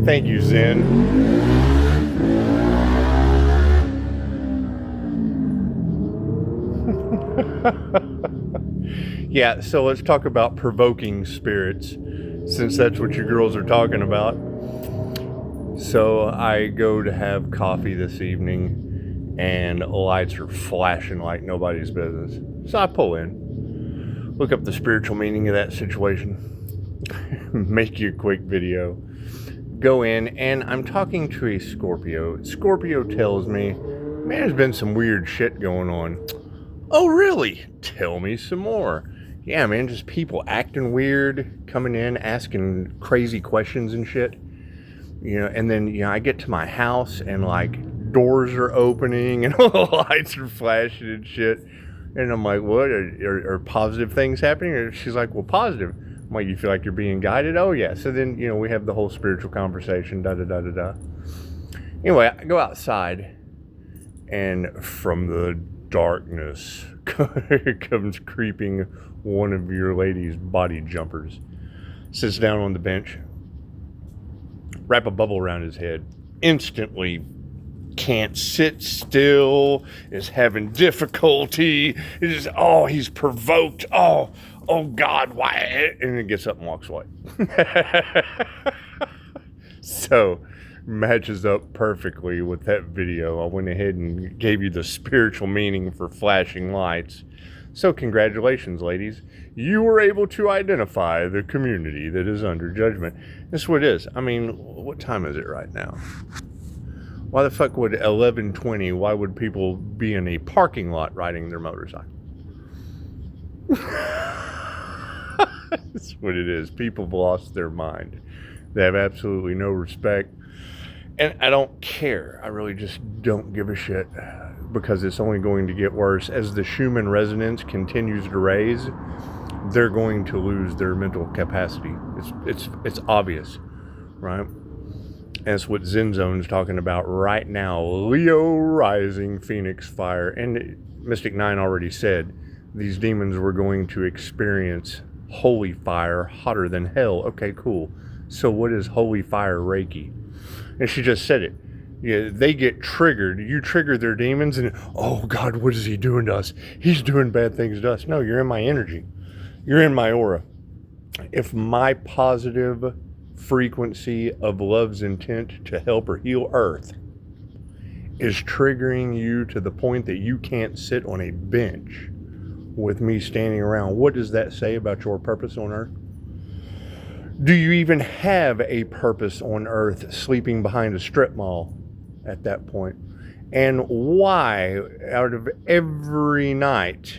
Thank you, Zen. Yeah, so let's talk about provoking spirits, since that's what you girls are talking about. So I go to have coffee this evening, and lights are flashing like nobody's business. So I pull in, look up the spiritual meaning of that situation, make you a quick video, go in, and I'm talking to a Scorpio. Scorpio tells me, man, there's been some weird shit going on. Oh, really? Tell me some more. Yeah, man, just people acting weird, coming in, asking crazy questions and shit. You know, and then, I get to my house and, like, doors are opening and all the lights are flashing and shit. And I'm like, what? Are positive things happening? And she's like, well, positive. I'm like, you feel like you're being guided? Oh, yeah. So then, we have the whole spiritual conversation, da-da-da-da-da. Anyway, I go outside, and from the darkness comes creeping one of your ladies' body jumpers. Sits down on the bench, wrap a bubble around his head, instantly can't sit still, is having difficulty, he's provoked, oh God, why? And then gets up and walks away. So, matches up perfectly with that video. I went ahead and gave you the spiritual meaning for flashing lights. So congratulations, ladies. You were able to identify the community that is under judgment. That's what it is. I mean, what time is it right now? Why the fuck would 11:20, why would people be in a parking lot riding their motorcycle? That's what it is. People have lost their mind. They have absolutely no respect. And I don't care. I really just don't give a shit, because it's only going to get worse. As the Schumann resonance continues to raise, they're going to lose their mental capacity. It's obvious, right? And it's what Zen Zone's talking about right now. Leo rising, Phoenix fire. And Mystic 9 already said these demons were going to experience holy fire hotter than hell. Okay, cool. So what is holy fire Reiki? And she just said it. Yeah, they get triggered. You trigger their demons and, oh God, what is he doing to us? He's doing bad things to us. No, you're in my energy. You're in my aura. If my positive frequency of love's intent to help or heal Earth is triggering you to the point that you can't sit on a bench with me standing around, what does that say about your purpose on Earth? Do you even have a purpose on Earth sleeping behind a strip mall at that point? And why, out of every night,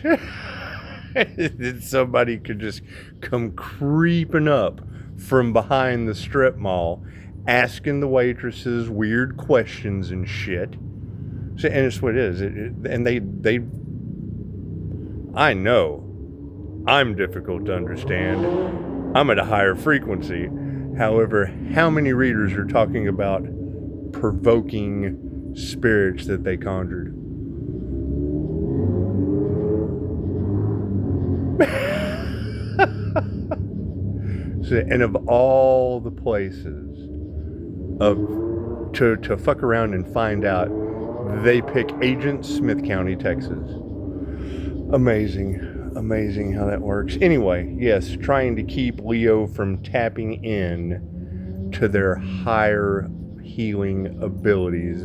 that somebody could just come creeping up from behind the strip mall, asking the waitresses weird questions and shit? So, and it's what it is. And they, I know I'm difficult to understand. I'm at a higher frequency. However, how many readers are talking about provoking spirits that they conjured? So, and of all the places to fuck around and find out, they pick Agent Smith County, Texas. Amazing how that works. Anyway, yes, trying to keep Leo from tapping in to their higher healing abilities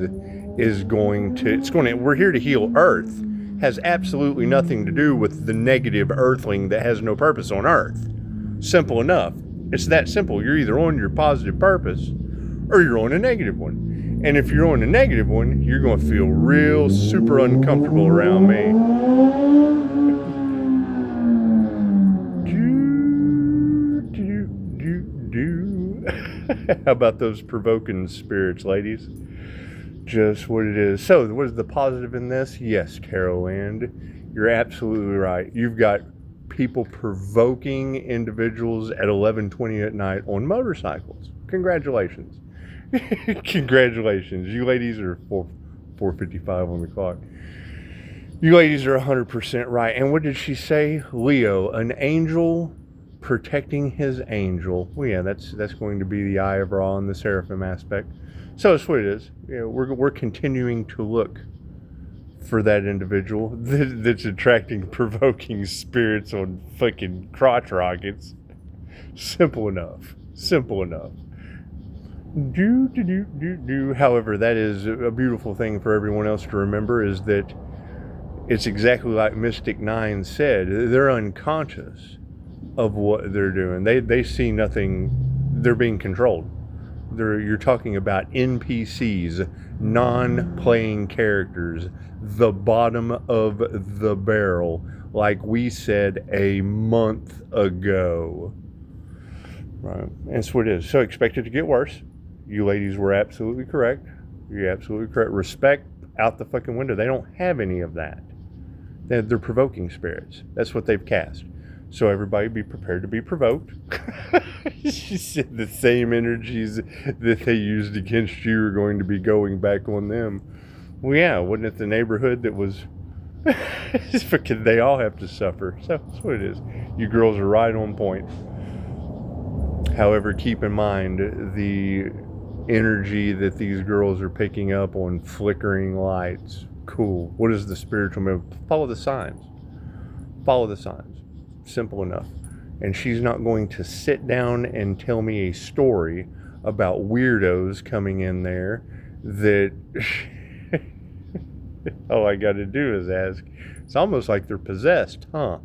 is we're here to heal Earth. Has absolutely nothing to do with the negative earthling that has no purpose on Earth. Simple enough. It's that simple. You're either on your positive purpose or you're on a negative one. And if you're on a negative one, you're going to feel real super uncomfortable around me. How about those provoking spirits, ladies? Just what it is. So, what is the positive in this? Yes, Carol Land, you're absolutely right. You've got people provoking individuals at 11:20 at night on motorcycles. Congratulations. Congratulations. You ladies are 4:55 on the clock. You ladies are 100% right. And what did she say? Leo, an angel protecting his angel. Well, yeah, that's going to be the Eye of Ra and the Seraphim aspect. So that's what it is. You know, we're continuing to look for that individual that's attracting provoking spirits on fucking crotch rockets. Simple enough. Simple enough. However, that is a beautiful thing for everyone else to remember, is that it's exactly like Mystic 9 said. They're unconscious of what they're doing. They see nothing. They're being controlled. You're talking about NPCs, non-playing characters, the bottom of the barrel, like we said a month ago. Right, and that's what it is. So expect it to get worse. You ladies were absolutely correct. You're absolutely correct. Respect out the fucking window. They don't have any of that. They're provoking spirits. That's what they've cast. So everybody be prepared to be provoked. She said the same energies that they used against you are going to be going back on them. Well, yeah, wasn't it the neighborhood that was... Fucking, they all have to suffer. So that's what it is. You girls are right on point. However, keep in mind the energy that these girls are picking up on flickering lights. Cool. What is the spiritual move? Follow the signs. Follow the signs. Simple enough. And she's not going to sit down and tell me a story about weirdos coming in there that all I got to do is ask. It's almost like they're possessed, huh?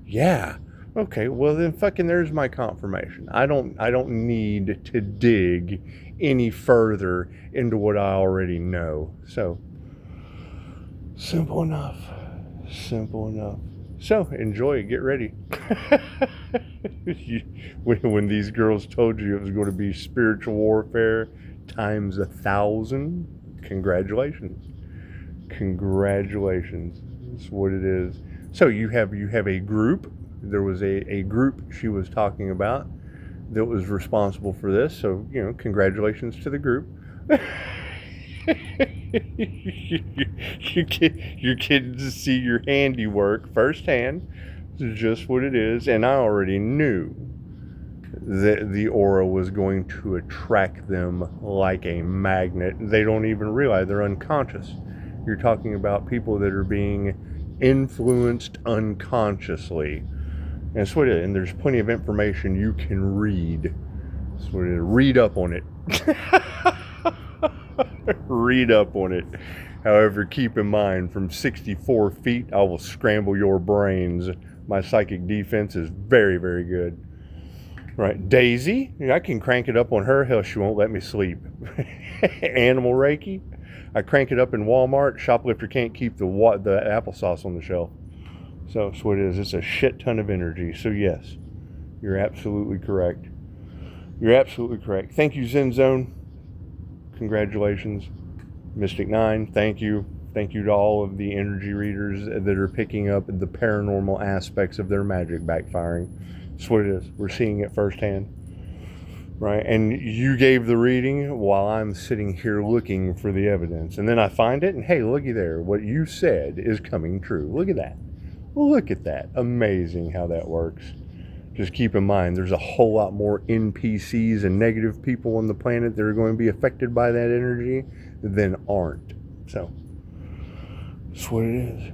Yeah. Okay, well then fucking there's my confirmation. I don't need to dig any further into what I already know. So, simple enough. Simple enough. So, enjoy it. Get ready. When these girls told you it was going to be spiritual warfare times 1,000, congratulations. Congratulations. That's what it is. So, you have a group. There was a group she was talking about that was responsible for this. So, you know, congratulations to the group. You're getting to see your handiwork firsthand. It's just what it is. And I already knew that the aura was going to attract them like a magnet. They don't even realize they're unconscious. You're talking about people that are being influenced unconsciously. And that's what it is. And there's plenty of information you can read. That's what it is. Read up on it. Read up on it. However, keep in mind, from 64 feet, I will scramble your brains. My psychic defense is very, very good. Right. Daisy, I can crank it up on her. Hell, she won't let me sleep. Animal Reiki, I crank it up in Walmart. Shoplifter can't keep the applesauce on the shelf. So that's what it is. It's a shit ton of energy. So yes, you're absolutely correct. You're absolutely correct. Thank you, Zen Zone. Congratulations. Mystic 9, thank you. Thank you to all of the energy readers that are picking up the paranormal aspects of their magic backfiring. That's what it is. We're seeing it firsthand. Right? And you gave the reading while I'm sitting here looking for the evidence. And then I find it, and hey, looky there. What you said is coming true. Look at that. Look at that. Amazing how that works. Just keep in mind, there's a whole lot more NPCs and negative people on the planet that are going to be affected by that energy than aren't. So, that's what it is.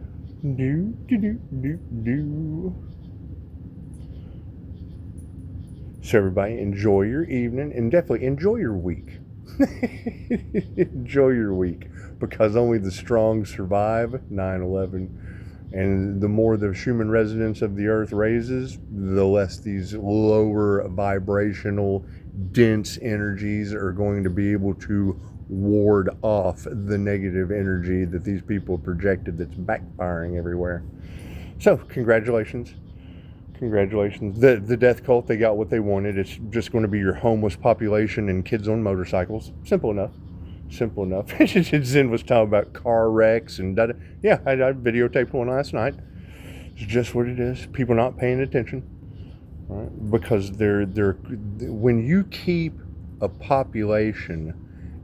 So everybody, enjoy your evening and definitely enjoy your week. Enjoy your week, because only the strong survive 9/11. And the more the Schumann resonance of the earth raises, the less these lower vibrational, dense energies are going to be able to ward off the negative energy that these people projected that's backfiring everywhere. So, congratulations. Congratulations. The death cult, they got what they wanted. It's just going to be your homeless population and kids on motorcycles. Simple enough. Simple enough. Zen was talking about car wrecks and yeah, I videotaped one last night. It's just what it is. People not paying attention, right? Because they're when you keep a population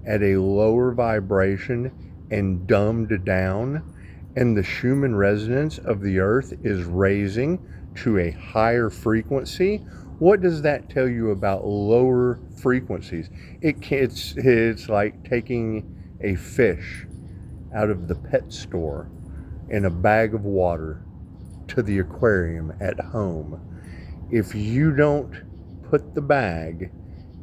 at a lower vibration and dumbed down, and the Schumann resonance of the earth is raising to a higher frequency, what does that tell you about lower frequencies? It's like taking a fish out of the pet store in a bag of water to the aquarium at home. If you don't put the bag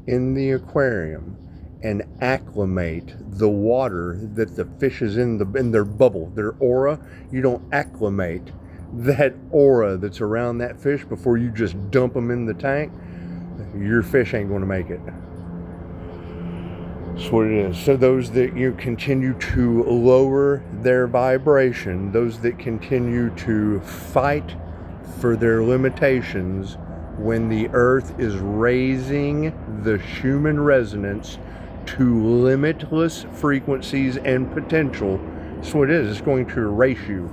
in the aquarium and acclimate the water that the fish is in their bubble, their aura, you don't acclimate that aura that's around that fish before you just dump them in the tank, your fish ain't going to make it. That's what it is. So those that you continue to lower their vibration, those that continue to fight for their limitations, when the earth is raising the Schumann resonance to limitless frequencies and potential, that's what it is. It's going to erase you.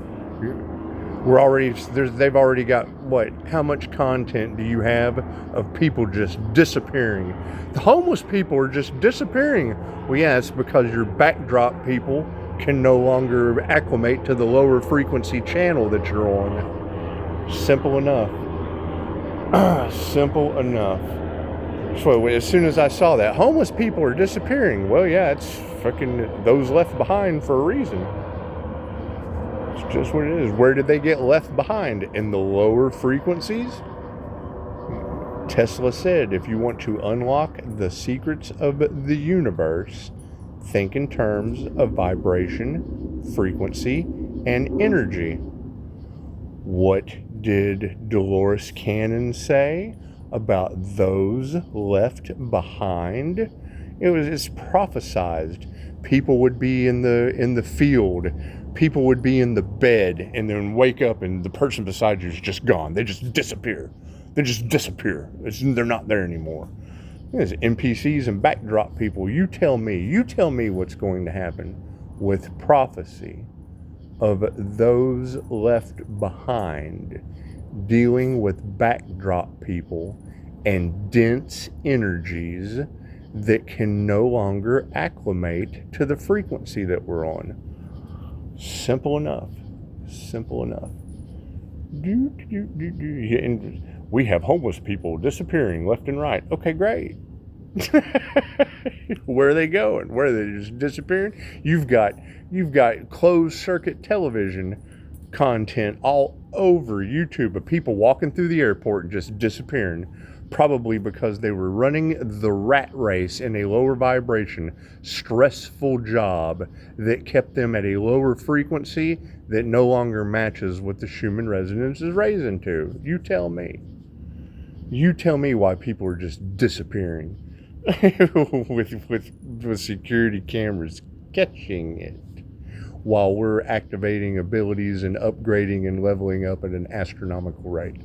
They've already got, what, how much content do you have of people just disappearing? The homeless people are just disappearing. Well, yeah, it's because your backdrop people can no longer acclimate to the lower frequency channel that you're on. Simple enough. Simple enough. So as soon as I saw that, homeless people are disappearing. Well, yeah, it's fucking those left behind for a reason. It's just what it is. Where did they get left behind? In the lower frequencies? Tesla said, if you want to unlock the secrets of the universe, think in terms of vibration, frequency, and energy. What did Dolores Cannon say about those left behind? It's prophesized. People would be in the field. People would be in the bed and then wake up and the person beside you is just gone. They just disappear. They're not there anymore. There's NPCs and backdrop people. You tell me what's going to happen with prophecy of those left behind, dealing with backdrop people and dense energies that can no longer acclimate to the frequency that we're on. Simple enough. And we have homeless people disappearing left and right. Okay, great. Where are they going? Where are they just disappearing? You've got closed circuit television content all over YouTube of people walking through the airport and just disappearing, probably because they were running the rat race in a lower vibration, stressful job that kept them at a lower frequency that no longer matches what the Schumann resonance is raising to. You tell me why people are just disappearing with security cameras catching it, while we're activating abilities and upgrading and leveling up at an astronomical rate.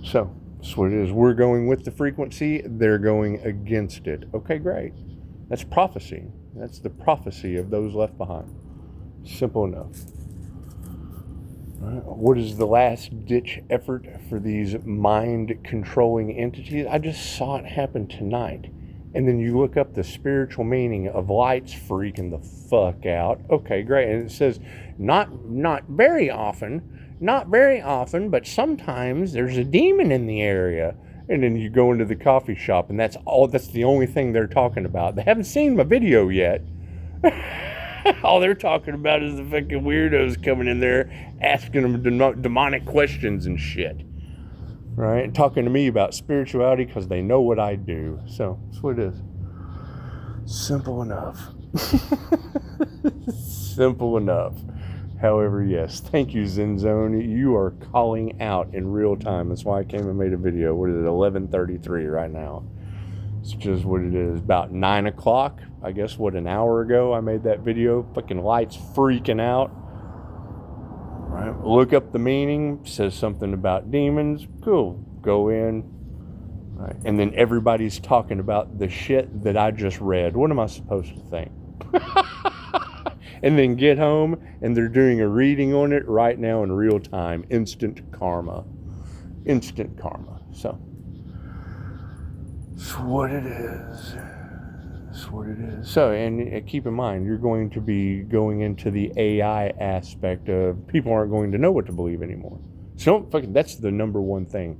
So that's what it is. We're going with the frequency. They're going against it. Okay, great. That's prophecy. That's the prophecy of those left behind. Simple enough. What is the last ditch effort for these mind controlling entities? I just saw it happen tonight. And then you look up the spiritual meaning of lights freaking the fuck out. Okay, great. And it says, not very often, but sometimes there's a demon in the area. And then you go into the coffee shop and that's the only thing they're talking about. They haven't seen my video yet. All they're talking about is the fucking weirdos coming in there asking them demonic questions and shit. Right? And talking to me about spirituality because they know what I do. So that's what it is. Simple enough. Simple enough. However, yes. Thank you, Zen Zone. You are calling out in real time. That's why I came and made a video. What is it? 11:33 right now. It's just what it is. About 9 o'clock. I guess, an hour ago I made that video. Fucking lights freaking out. Right? Look up the meaning. Says something about demons. Cool. Go in. Right. And then everybody's talking about the shit that I just read. What am I supposed to think? And then get home and they're doing a reading on it right now in real time. Instant karma. So, it's what it is. That's what it is. So, and keep in mind, you're going to be going into the AI aspect of people aren't going to know what to believe anymore. So that's the number one thing.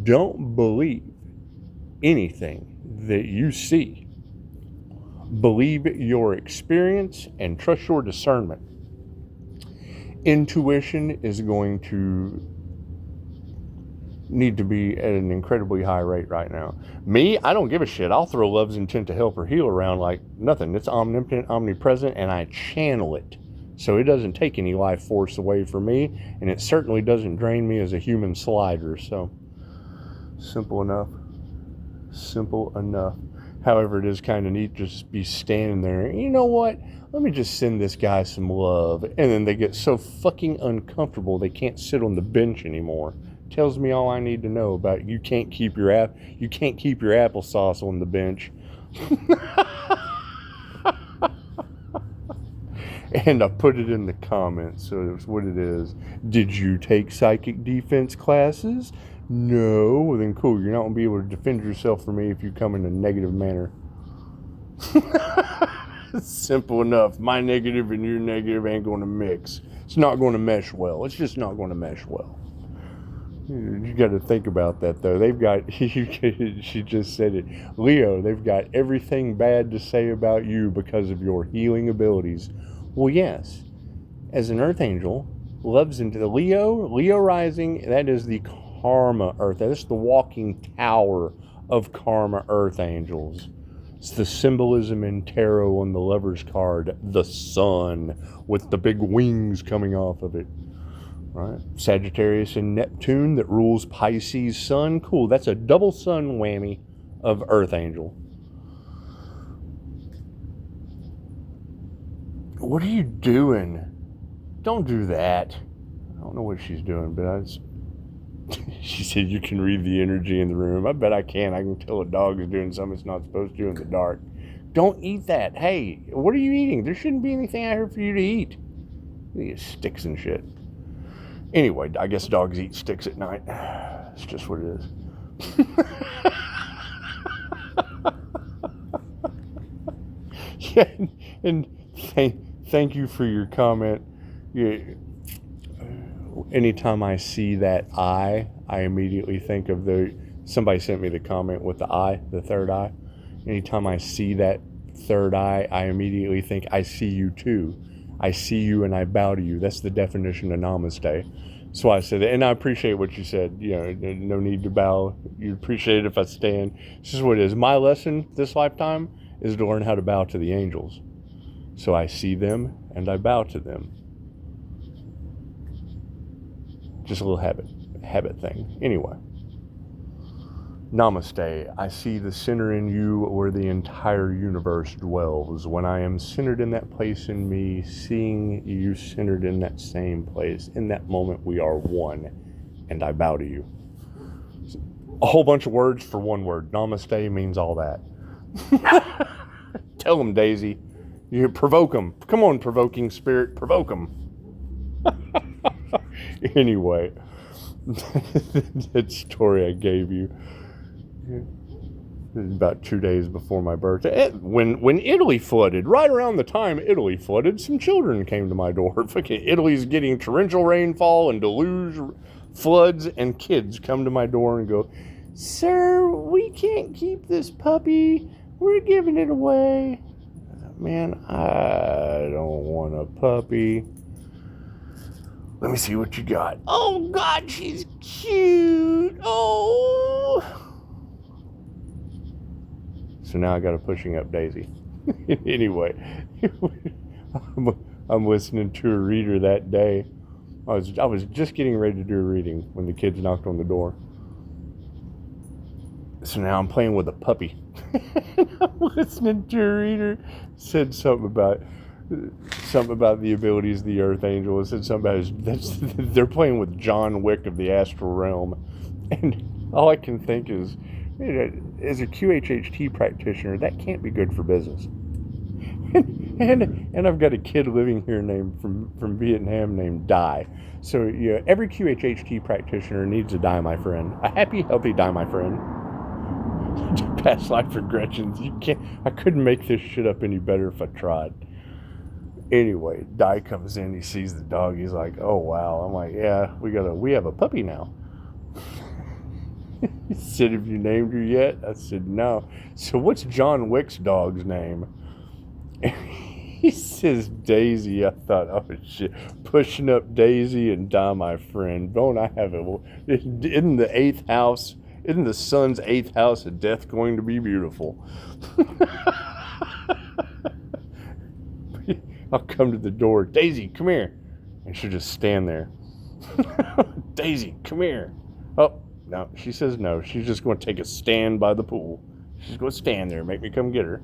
Don't believe anything that you see. Believe your experience and trust your discernment. Intuition is going to need to be at an incredibly high rate right now. Me, I don't give a shit. I'll throw love's intent to help or heal around like nothing. It's omnipotent, omnipresent, and I channel it. So it doesn't take any life force away from me, and it certainly doesn't drain me as a human slider. So simple enough. Simple enough. However, it is kind of neat to just be standing there. You know what? Let me just send this guy some love. And then they get so fucking uncomfortable they can't sit on the bench anymore. Tells me all I need to know about you can't keep your applesauce on the bench. And I put it in the comments, so it's what it is. Did you take psychic defense classes? No. Well then cool, you're not going to be able to defend yourself from me if you come in a negative manner. Simple enough. My negative and your negative ain't going to mix. It's not going to mesh well. It's just not going to mesh well. You got to think about that, though. They've got, she just said it, Leo, they've got everything bad to say about you because of your healing abilities. Well, yes. As an earth angel, loves into the Leo rising, that is the karma earth. That's the walking tower of karma earth angels. It's the symbolism in tarot on the Lover's card, the sun with the big wings coming off of it. Right, Sagittarius and Neptune that rules Pisces sun. Cool, that's a double sun whammy of Earth Angel. What are you doing? Don't do that. I don't know what she's doing, but she said you can read the energy in the room. I bet I can. I can tell a dog is doing something it's not supposed to in the dark. Don't eat that. Hey, what are you eating? There shouldn't be anything out here for you to eat. Sticks and shit. Anyway, I guess dogs eat sticks at night. It's just what it is. Yeah, and thank you for your comment. Yeah, anytime I see that eye, I immediately think of somebody sent me the comment with the eye, the third eye. Anytime I see that third eye, I immediately think, I see you too. I see you and I bow to you. That's the definition of Namaste. So I said that, and I appreciate what you said. You know, no need to bow. You'd appreciate it if I stand. This is what it is. My lesson this lifetime is to learn how to bow to the angels. So I see them and I bow to them. Just a little habit thing. Anyway. Namaste. I see the center in you where the entire universe dwells. When I am centered in that place in me, seeing you centered in that same place, in that moment we are one, and I bow to you. A whole bunch of words for one word. Namaste means all that. Tell them, Daisy. You provoke them. Come on, provoking spirit, provoke them. Anyway, that story I gave you. About 2 days before my birthday, when Italy flooded, right around the time Italy flooded, some children came to my door. Fucking Italy's getting torrential rainfall and deluge floods, and kids come to my door and go, "Sir, we can't keep this puppy. We're giving it away." Man, I don't want a puppy. Let me see what you got. Oh God, she's cute. Oh. So now I got a pushing up Daisy. Anyway, I'm listening to a reader that day. I was just getting ready to do a reading when the kids knocked on the door. So now I'm playing with a puppy. I'm listening to a reader said something about the abilities of the Earth Angel. It said something about they're playing with John Wick of the astral realm, and all I can think is, as a QHHT practitioner, that can't be good for business. and I've got a kid living here named from Vietnam named Dai. So yeah, every QHHT practitioner needs a Dai, my friend. A happy, healthy Dai, my friend. Past life regressions. You can't. I couldn't make this shit up any better if I tried. Anyway, Di comes in. He sees the dog. He's like, "Oh wow." I'm like, "Yeah, we have a puppy now." He said, "Have you named her yet?" I said, "No." So what's John Wick's dog's name? He says Daisy. I thought, oh shit, pushing up Daisy and Di, my friend. Don't I have it? Well, isn't the eighth house? Isn't the sun's eighth house of death going to be beautiful? I'll come to the door. Daisy, come here. And she'll just stand there. Daisy, come here. Oh, no. She says no. She's just going to take a stand by the pool. She's going to stand there and make me come get her.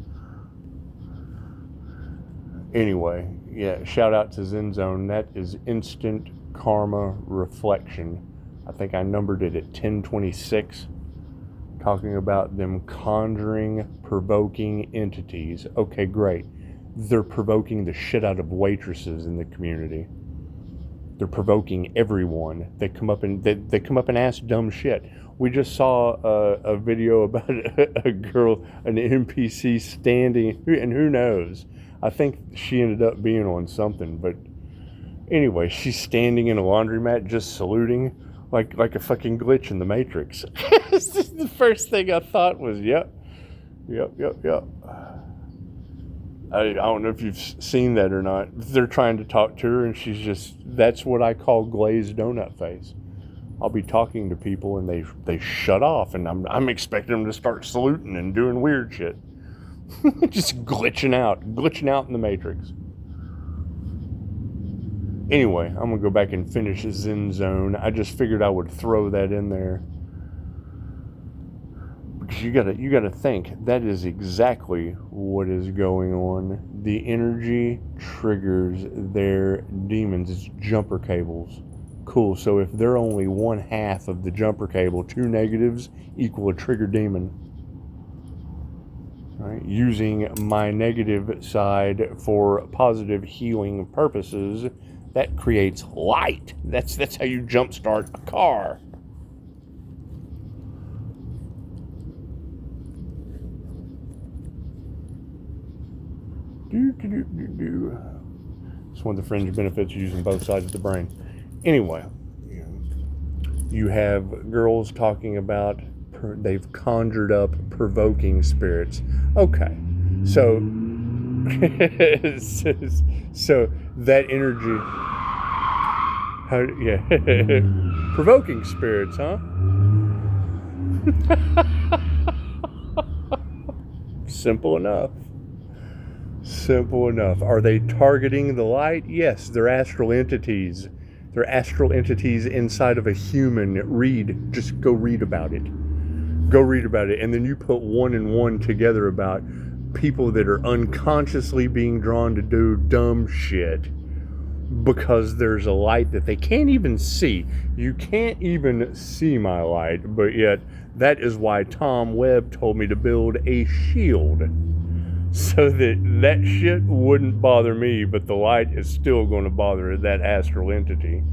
Anyway, yeah, shout out to Zen Zone. That is instant karma reflection. I think I numbered it at 1026. Talking about them conjuring, provoking entities. Okay, great. They're provoking the shit out of waitresses in the community. They're provoking everyone. They come up and ask dumb shit. We just saw a video about a girl, an NPC standing, and who knows? I think she ended up being on something, but anyway, she's standing in a laundromat just saluting like a fucking glitch in the Matrix. This is the first thing I thought was, yep. I don't know if you've seen that or not. They're trying to talk to her, and she's just, that's what I call glazed donut face. I'll be talking to people, and they shut off, and I'm expecting them to start saluting and doing weird shit. Just glitching out in the Matrix. Anyway, I'm gonna go back and finish Zen Zone. I just figured I would throw that in there because you gotta think that is exactly what is going on. The energy triggers their demons. It's jumper cables. Cool. So if they're only one half of the jumper cable, 2 negatives equal a trigger demon. Right? Using my negative side for positive healing purposes, that creates light. That's how you jumpstart a car. It's one of the fringe benefits of using both sides of the brain. Anyway, you have girls talking about they've conjured up provoking spirits. Okay, so so that energy, provoking spirits, huh? Simple enough. Are they targeting the light? Yes, they're astral entities. They're astral entities inside of a human. Just go read about it. And then you put 1 and 1 together about people that are unconsciously being drawn to do dumb shit because there's a light that they can't even see. You can't even see my light, but yet that is why Tom Webb told me to build a shield so that shit wouldn't bother me, but the light is still going to bother that astral entity.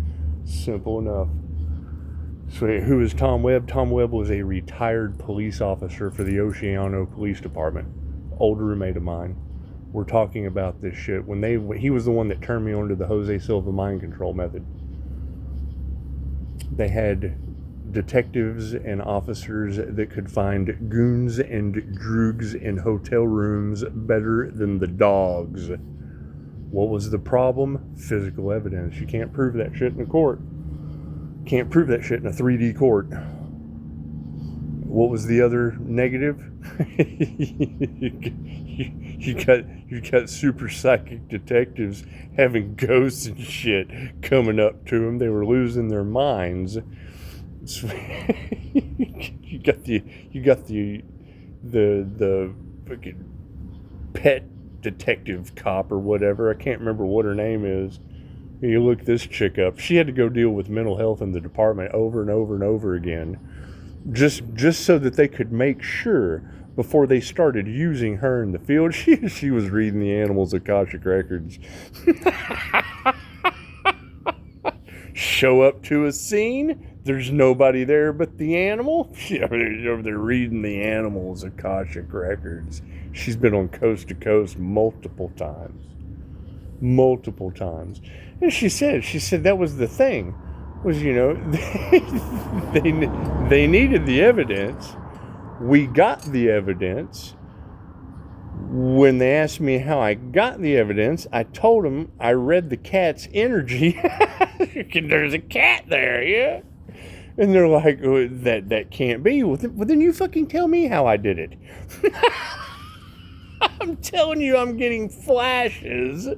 Simple enough. So who is Tom Webb? Tom Webb was a retired police officer for the Oceano Police Department. Old roommate of mine. We're talking about this shit. He was the one that turned me on to the Jose Silva mind control method. They had detectives and officers that could find goons and droogs in hotel rooms better than the dogs. What was the problem? Physical evidence. You can't prove that shit in a court. Can't prove that shit in a 3D court. What was the other negative? you got super psychic detectives having ghosts and shit coming up to them. They were losing their minds. you got the fucking pet detective cop or whatever. I can't remember what her name is. You look this chick up. She had to go deal with mental health in the department over and over and over again, just so that they could make sure before they started using her in the field. She was reading the animals' Akashic records. Show up to a scene, there's nobody there but the animal. Over there reading the animal's Akashic records. She's been on Coast to Coast multiple times. And she said that was the thing, was, they needed the evidence. We got the evidence. When they asked me how I got the evidence, I told them I read the cat's energy. There's a cat there, yeah. And they're like, oh, that can't be. Well, then you fucking tell me how I did it. I'm telling you, I'm getting flashes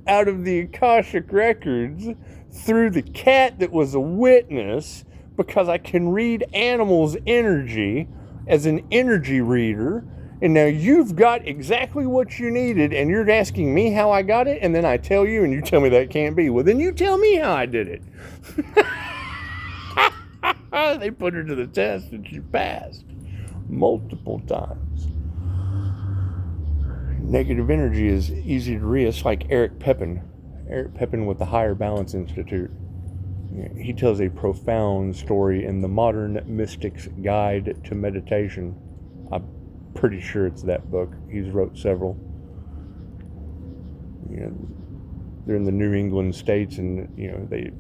out of the Akashic records through the cat that was a witness, because I can read animals' energy as an energy reader. And now you've got exactly what you needed, and you're asking me how I got it, and then I tell you, and you tell me that can't be. Well, then you tell me how I did it. They put her to the test, and she passed multiple times. Negative energy is easy to read. It's like Eric Pepin with the Higher Balance Institute. He tells a profound story in The Modern Mystic's Guide to Meditation. I'm pretty sure it's that book. He's wrote several. They're in the New England states, and they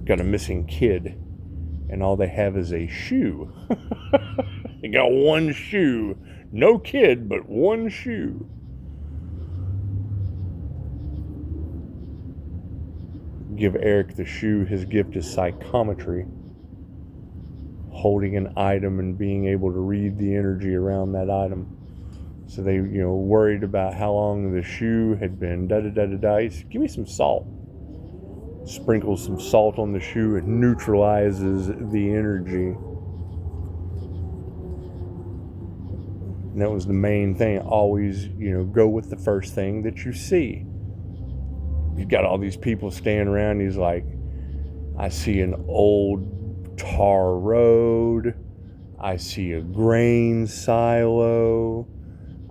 got a missing kid, and all they have is a shoe. They got one shoe. No kid, but one shoe. Give Eric the shoe. His gift is psychometry. Holding an item and being able to read the energy around that item. So they, worried about how long the shoe had been. He said, give me some salt. Sprinkles some salt on the shoe. It neutralizes the energy. And that was the main thing. Always, go with the first thing that you see. You've got all these people standing around. He's like, I see an old tar road. I see a grain silo.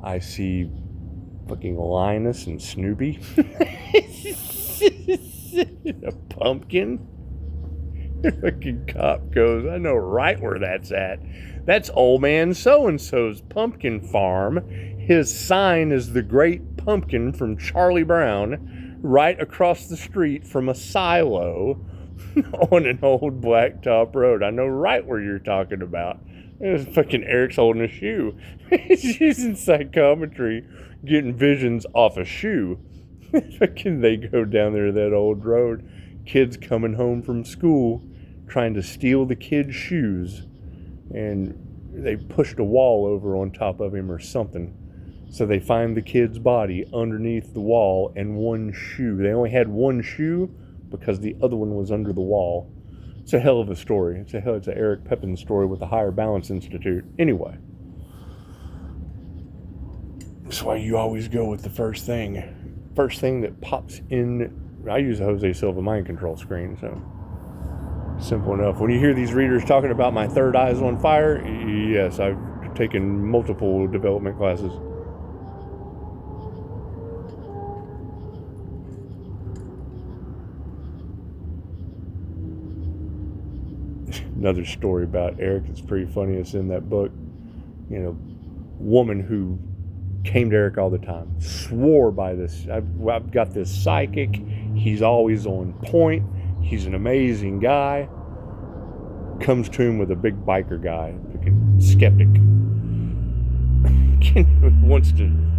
I see fucking Linus and Snoopy. A pumpkin. The fucking cop goes, I know right where that's at. That's old man so-and-so's pumpkin farm. His sign is the Great Pumpkin from Charlie Brown, right across the street from a silo on an old blacktop road. I know right where you're talking about. It was fucking Eric's holding a shoe. He's using psychometry, getting visions off a shoe. Fucking they go down there to that old road. Kids coming home from school, trying to steal the kid's shoes. And they pushed a wall over on top of him or something. So they find the kid's body underneath the wall and one shoe. They only had one shoe because the other one was under the wall. It's a hell of a story. It's an Eric Pepin story with the Higher Balance Institute. Anyway. That's why you always go with the first thing. First thing that pops in. I use a Jose Silva mind control screen, so simple enough. When you hear these readers talking about my third eye's on fire, yes, I've taken multiple development classes. Another story about Eric that's pretty funny. It's in that book. Woman who came to Eric all the time, swore by this. I've got this psychic. He's always on point. He's an amazing guy. Comes to him with a big biker guy, freaking skeptic.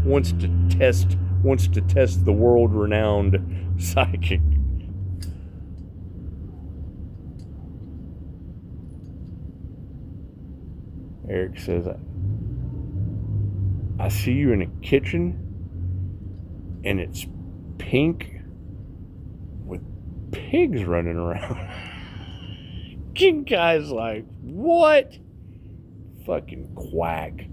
wants to test the world-renowned psychic. Eric says, I see you in a kitchen and it's pink with pigs running around. Guy's like, what? Fucking quack.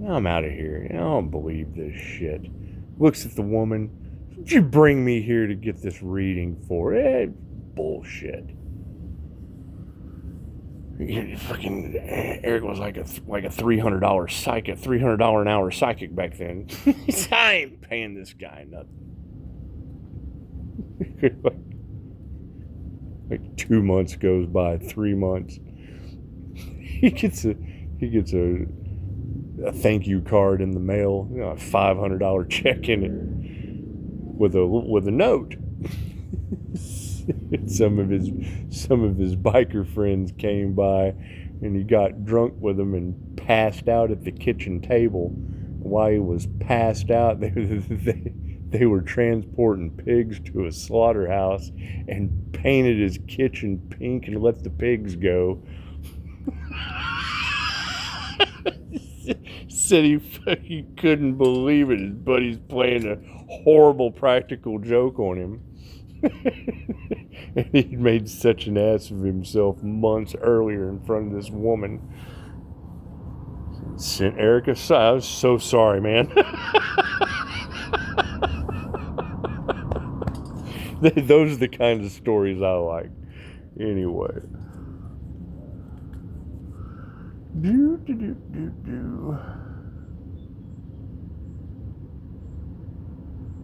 I'm out of here. I don't believe this shit. Looks at the woman. What'd you bring me here to get this reading for? Bullshit. Fucking Eric was like a $300 psychic, $300 an hour psychic back then. I ain't paying this guy nothing. Like 2 months goes by, 3 months. He gets a thank you card in the mail, a $500 check in it with a note. some of his biker friends came by, and he got drunk with them and passed out at the kitchen table. While he was passed out, they were transporting pigs to a slaughterhouse and painted his kitchen pink and let the pigs go. Said he couldn't believe it. His buddy's playing a horrible practical joke on him. And he'd made such an ass of himself months earlier in front of this woman. Sent Eric aside. I was so sorry, man. Those are the kinds of stories I like. Anyway.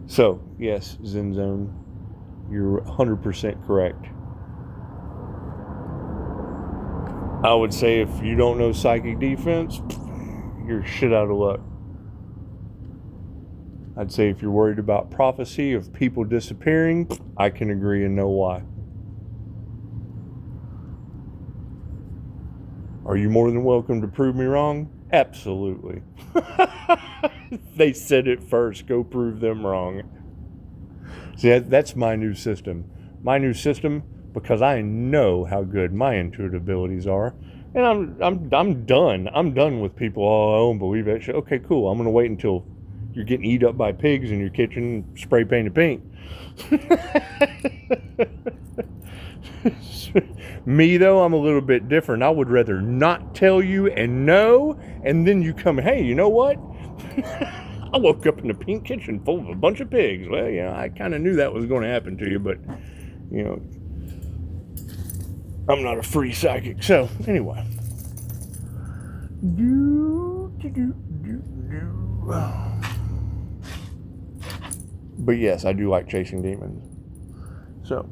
So, yes, Zen Zone, you're 100% correct. I would say if you don't know psychic defense, you're shit out of luck. I'd say if you're worried about prophecy of people disappearing, I can agree and know why. Are you more than welcome to prove me wrong? Absolutely. They said it first. Go prove them wrong. See, that's my new system. My new system, because I know how good my intuitive abilities are, and I'm done. I'm done with people. Oh, I don't believe that shit. Okay, cool. I'm gonna wait until you're getting eaten up by pigs in your kitchen, spray painted pink. Me though, I'm a little bit different. I would rather not tell you and know, and then you come, hey, you know what? I woke up in a pink kitchen full of a bunch of pigs. Well, I kind of knew that was going to happen to you, but I'm not a free psychic. So anyway, but yes, I do like chasing demons. So.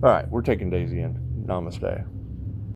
All right, we're taking Daisy in. Namaste.